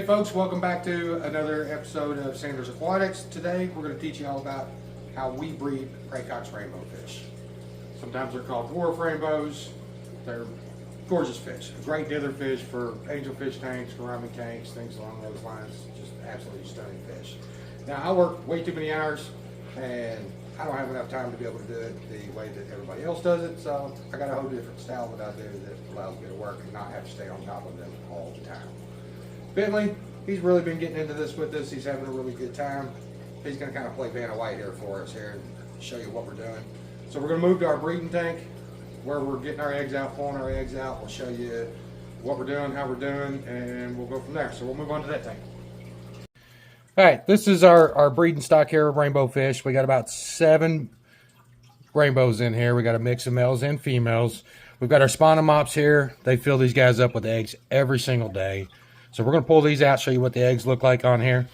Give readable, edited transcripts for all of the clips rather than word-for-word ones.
folks, welcome back to another episode of Sanders Aquatics. Today we're going to teach you all about how we breed Praecox Rainbow Fish. Sometimes they're called dwarf rainbows. They're gorgeous fish, a great dither fish for angelfish tanks, gourami tanks, things along those lines. Just absolutely stunning fish. Now I work way too many hours and I don't have enough time to be able to do it the way that everybody else does it, so I got a whole different style that I do that allows me to work and not have to stay on top of them all the time. Bentley, he's really been getting into this with us. He's having a really good time. He's going to kind of play Vanna White here for us here and show you what we're doing. So we're going to move to our breeding tank where we're getting our eggs out, pulling our eggs out. We'll show you what we're doing, how we're doing, and we'll go from there. So we'll move on to that tank. All right, this is our breeding stock here of rainbow fish. We got about 7 rainbows in here. We got a mix of males and females. We've got our spawning mops here. They fill these guys up with eggs every single day. So we're going to pull these out, show you what the eggs look like on here.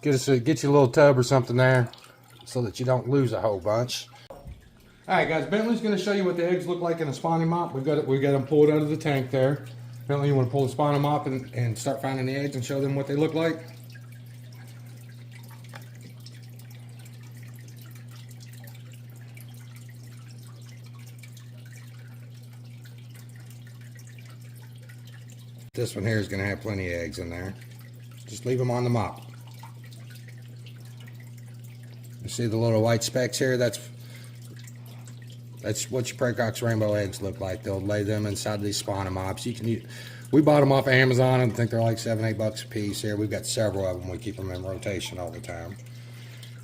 Get you a little tub or something there so that you don't lose a whole bunch. All right, guys, Bentley's going to show you what the eggs look like in a spawning mop. We've got them pulled out of the tank there. Bentley, you want to pull the spawning mop and start finding the eggs and show them what they look like? This one here is going to have plenty of eggs in there. Just leave them on the mop. You see the little white specks here? That's what your Praecox rainbow eggs look like. They'll lay them inside these spawning mops. We bought them off of Amazon. I think they're like $7-8 a piece here. We've got several of them. We keep them in rotation all the time.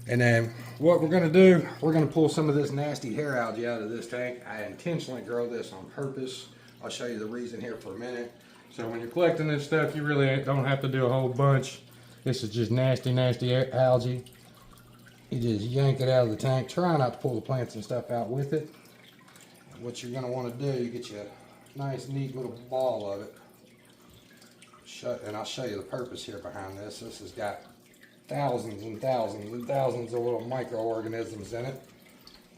And then what we're going to do, we're going to pull some of this nasty hair algae out of this tank. I intentionally grow this on purpose. I'll show you the reason here for a minute. So when you're collecting this stuff, you really don't have to do a whole bunch. This is just nasty, nasty algae. You just yank it out of the tank. Try not to pull the plants and stuff out with it. What you're going to want to do, you get you a nice, neat little ball of it. And I'll show you the purpose here behind this. This has got thousands and thousands and thousands of little microorganisms in it.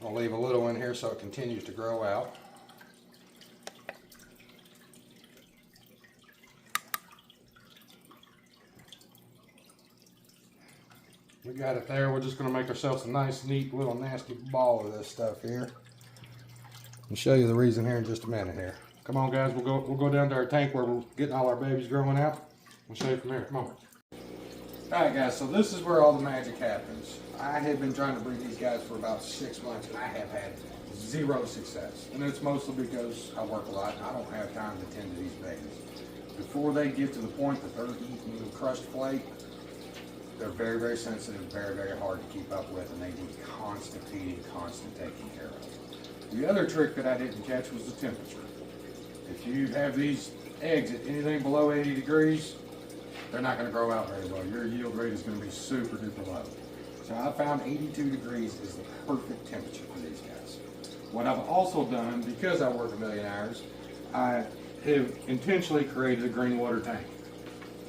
I'll leave a little in here so it continues to grow out. We got it there. We're just going to make ourselves a nice, neat, little nasty ball of this stuff here. I'll show you the reason here in just a minute here. Come on, guys. We'll go down to our tank where we're getting all our babies growing out. We'll show you from here. Come on. All right, guys. So this is where all the magic happens. I have been trying to breed these guys for about 6 months, and I have had 0 success. And it's mostly because I work a lot, and I don't have time to tend to these babies. Before they get to the point that they're eating the crushed flake, they're very, very sensitive, very, very hard to keep up with, and they need constant feeding, constant taking care of. The other trick that I didn't catch was the temperature. If you have these eggs at anything below 80 degrees, they're not going to grow out very well. Your yield rate is going to be super duper low. So I found 82 degrees is the perfect temperature for these guys. What I've also done, because I work a million hours, I have intentionally created a green water tank.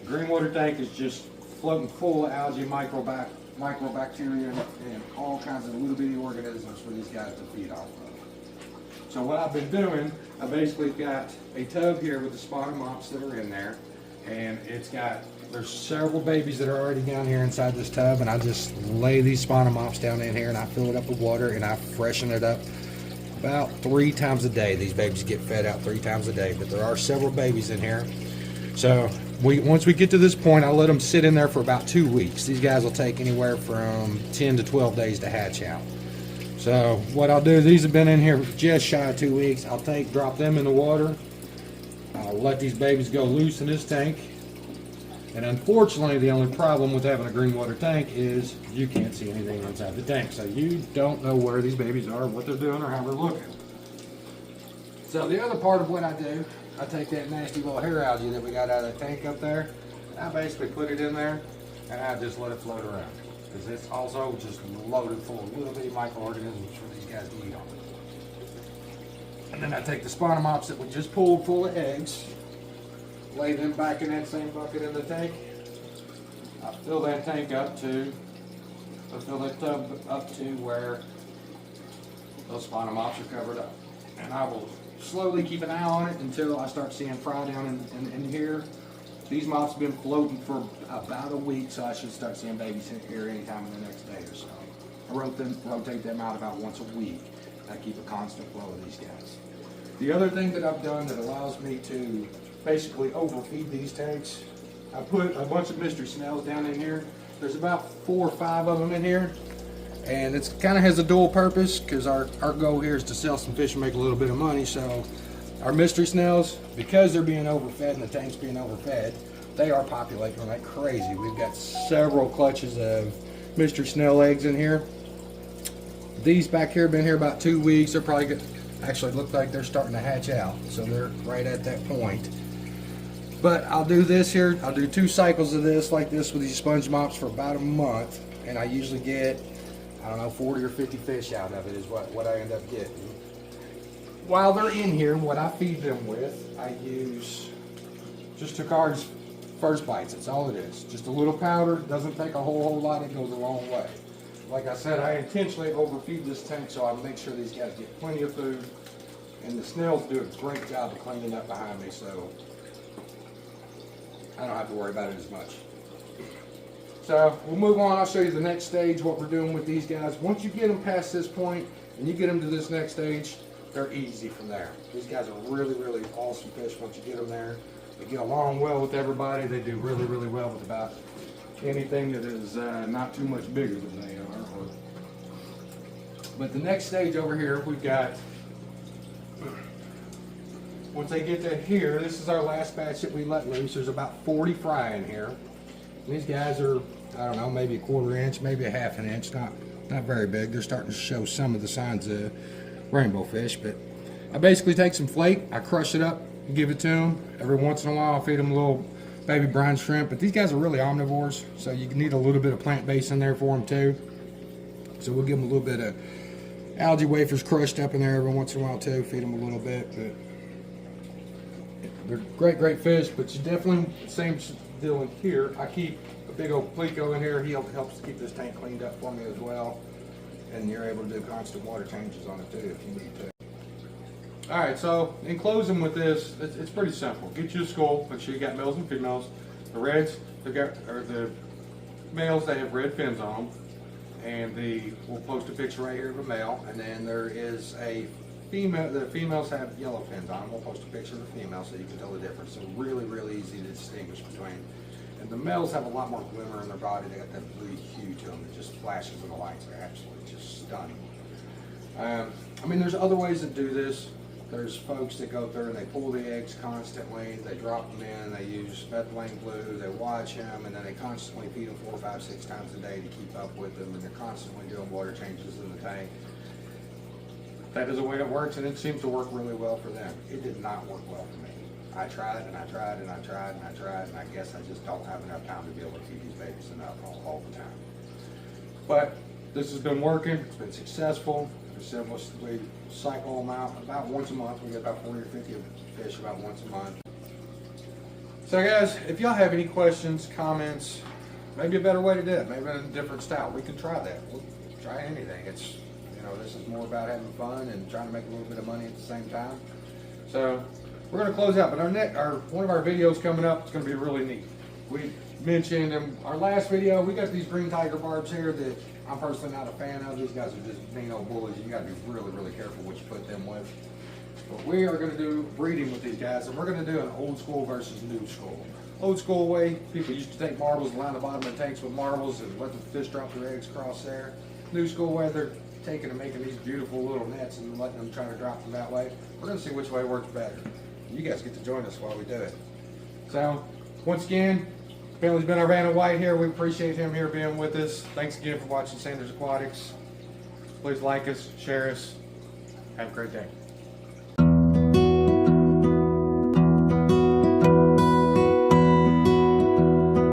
The green water tank is just floating full of algae, microbacteria, and all kinds of little bitty organisms for these guys to feed off of. So what I've been doing, I basically got a tub here with the spawning mops that are in there, and there's several babies that are already down here inside this tub, and I just lay these spawning mops down in here, and I fill it up with water, and I freshen it up about 3 times a day. These babies get fed out 3 times a day, but there are several babies in here. So once we get to this point, I'll let them sit in there for about 2 weeks. These guys will take anywhere from 10 to 12 days to hatch out. So what I'll do, these have been in here just shy of 2 weeks. I'll drop them in the water. I'll let these babies go loose in this tank. And unfortunately, the only problem with having a green water tank is you can't see anything inside the tank. So you don't know where these babies are, what they're doing, or how they're looking. So the other part of what I do, I take that nasty little hair algae that we got out of the tank up there, and I basically put it in there, and I just let it float around. Because it's also just loaded full of little bitty microorganisms for these guys to eat on. And then I take the spawning mops that we just pulled full of eggs, lay them back in that same bucket in the tank. I fill that tank up to, fill that tub up to where those spawning mops are covered up. And I will slowly keep an eye on it until I start seeing fry down in here. These moths have been floating for about a week, so I should start seeing babies here anytime in the next day or so. I rotate them out about once a week. I keep a constant flow of these guys. The other thing that I've done that allows me to basically overfeed these tanks, I put a bunch of mystery snails down in here. There's about 4 or 5 of them in here, and it's kind of has a dual purpose because our goal here is to sell some fish and make a little bit of money. So our mystery snails, because they're being overfed and the tank's being overfed, they are populating like crazy. We've got several clutches of mystery snail eggs in here. These back here have been here about 2 weeks. They're probably good. Actually look like they're starting to hatch out, so they're right at that point. But I'll do this here. I'll do 2 cycles of this like this with these sponge mops for about a month, and I usually get, I don't know, 40 or 50 fish out of it is what I end up getting. While they're in here, what I feed them with, I use just Takari's First Bites. That's all it is. Just a little powder. Doesn't take a whole lot. It goes a long way. Like I said, I intentionally overfeed this tank so I make sure these guys get plenty of food. And the snails do a great job of cleaning up behind me, so I don't have to worry about it as much. So we'll move on. I'll show you the next stage, what we're doing with these guys. Once you get them past this point and you get them to this next stage, they're easy from there. These guys are really, really awesome fish once you get them there. They get along well with everybody. They do really, really well with about anything that is not too much bigger than they are. But the next stage over here, we've got, once they get to here, this is our last batch that we let loose. There's about 40 fry in here. And these guys are, I don't know, maybe a 1/4 inch, maybe a 1/2 inch, not very big. They're starting to show some of the signs of rainbow fish. But I basically take some flake, I crush it up, give it to them. Every once in a while I'll feed them a little baby brine shrimp, but these guys are really omnivores, so you need a little bit of plant base in there for them too. So we'll give them a little bit of algae wafers crushed up in there every once in a while too, feed them a little bit. But they're great fish, but you definitely, same deal in here. I keep a big old Praecox in here. He helps keep this tank cleaned up for me as well, and you're able to do constant water changes on it too if you need to. Alright, so in closing with this, it's pretty simple. Get you a skull, make sure you got males and females. The reds, the males, they have red fins on them. And we'll post a picture right here of a male. And then there is a female, the females have yellow fins on them. We'll post a picture of the female so you can tell the difference. So really, really easy to distinguish between. And the males have a lot more glimmer in their body. They got that blue hue to them that just flashes in the lights. They're absolutely just stunning. I mean, there's other ways to do this. There's folks that go through and they pull the eggs constantly, they drop them in, they use methylene blue, they watch them, and then they constantly feed them 4, 5, 6 times a day to keep up with them, and they're constantly doing water changes in the tank. That is the way it works, and it seems to work really well for them. It did not work well for me. I tried and I tried and I tried and I tried, and I guess I just don't have enough time to be able to feed these babies enough all the time. But this has been working, it's been successful. We cycle them out about once a month. We get about 40 or 50 fish about once a month. So guys, if y'all have any questions, comments, maybe a better way to do it, maybe in a different style, we can try that. We'll try anything. It's, you know, this is more about having fun and trying to make a little bit of money at the same time. So we're going to close out, but one of our videos coming up is going to be really neat. We mentioned in our last video, we got these green tiger barbs here that I'm personally not a fan of. These guys are just mean old bullies. You got to be really, really careful what you put them with. But we are going to do breeding with these guys, and we're going to do an old school versus new school. Old school way, people used to take marbles and line the bottom of the tanks with marbles and let the fish drop their eggs across there. New school way, they're taking and making these beautiful little nets and letting them try to drop them that way. We're going to see which way works better. You guys get to join us while we do it. So, once again, Billy's been our Vanna White here. We appreciate him here being with us. Thanks again for watching Sanders Aquatics. Please like us, share us. Have a great day.